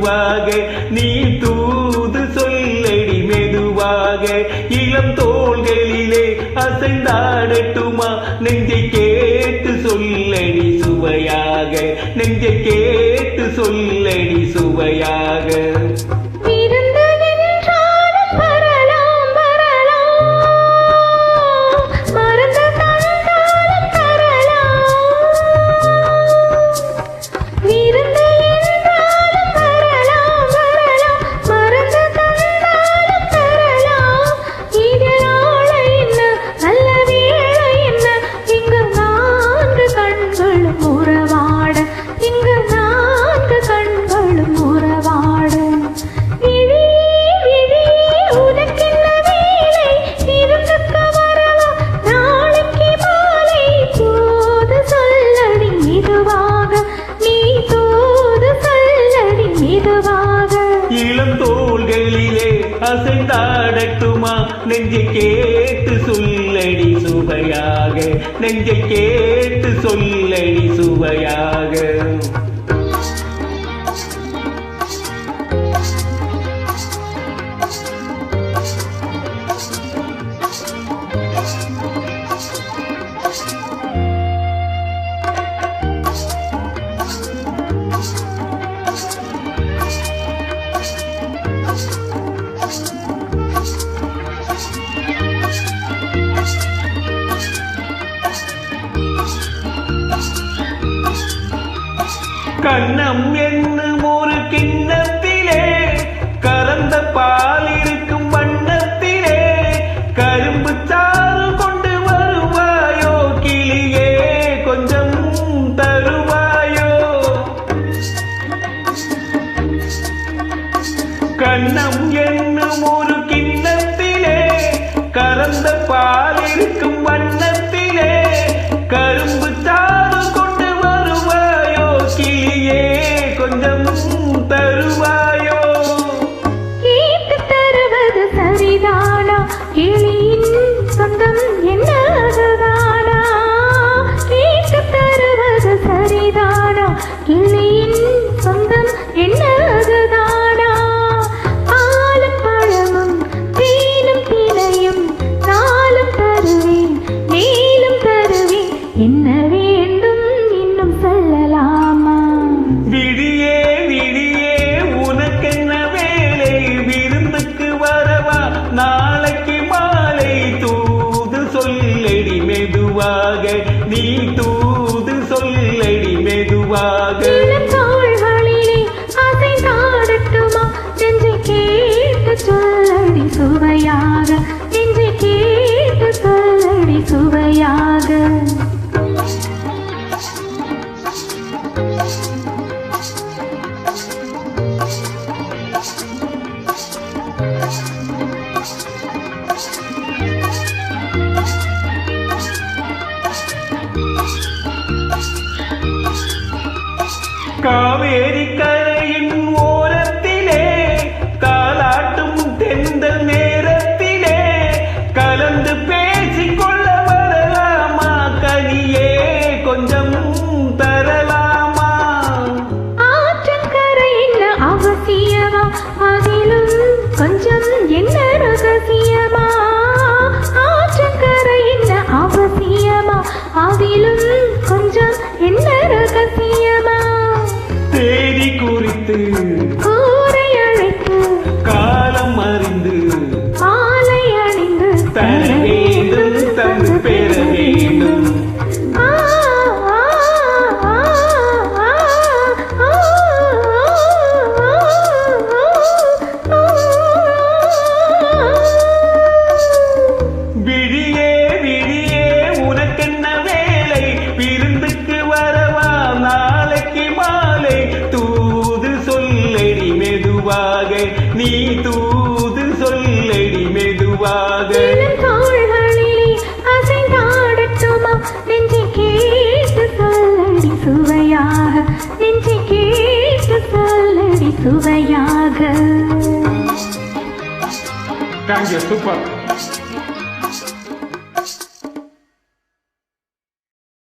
மெதுவாக நீ தூது சொல்லடி மெதுவாக இளம் தோள்களிலே அசைந்தாடட்டுமா நெஞ்சை கேட்டு சொல்லடி சுவையாக நெஞ்சை கேட்டு சொல்லடி சுவையாக இளம் தோள்களிலே அசைந்தாடட்டுமா நெஞ்சை கேட்டு சொல்லடி சுவையாக நெஞ்சை கேட்டு சொல்லடி சுவையாக கண்ணம் என்னும் ஒரு கிண்ணத்திலே கலந்த பால் இருக்கும் வண்ணத்திலே கரும்பு சாறு கொண்டு வருவாயோ கிளியே கொஞ்சம் தருவாயோ கண்ணம் என்னும் ஒரு கிண்ணத்திலே கலந்த பால் இருக்கும் வண்ணத்திலே கரும்பு சாறு கொண்டு வருவாயோ கிளியே கொஞ்சம் தருவாயோ கேட்டு தருவது சரிதானா கிளியின் சொந்தம் என்னதுதானா கேட்டு தருவது சரிதானா கிளியின் சொந்தம் என்னதுதானா பாலும் பழமும் தேனும் தினையும் நாளும் தருவேன் மேலும் தருவேன் என்ன வேண்டும் இன்னும் சொல்லலாமா விடியே விடியே உனக்கென்ன வேலை விருந்துக்கு வரவா நாளைக்கு மாலை தூது சொல்லடி மெதுவாக நீ தூது சொல்லடி மெதுவாக தோள்களிலே அசைந்தாடட்டுமா நெஞ்சை கேட்டு சொல்லடி சுவையாக நெஞ்சை கேட்டு சொல்லடி சுவையாக காவேரி கரையின் ஓரத்திலே காலாட்டும் தென்றல் நேரத்திலே கலந்து பேசிக்கொள்ள வரலாமா கனியே கொஞ்சம் தரலாமா ஆற்றங்கரை என்ன அவசியமா அதிலும் கொஞ்சம் என்ன ரகசியமா ஆற்றங்கரை என்ன அவசியமா அதிலும் கொஞ்சம் என்ன ரகசியமா தேதி குறித்து கூரை அழைத்து காலம் அறிந்து மாலை அணிந்து தர வேண்டும் தந்து பெற வேண்டும் விடியே விடியே உனக்கென்ன வேலை விருந்துக்கு வரவா நாளைக்கு மாலை தூது சொல்லடி மெதுவாக நீ தூது சொல்லடி மெதுவாக தோள்களிலே அசைந்தாடட்டுமா நெஞ்சை கேட்டு சொல்லடி சுவையாக நெஞ்சை கேட்டு சொல்லடி சுவையாக தேங்க்யூ சூப்பர்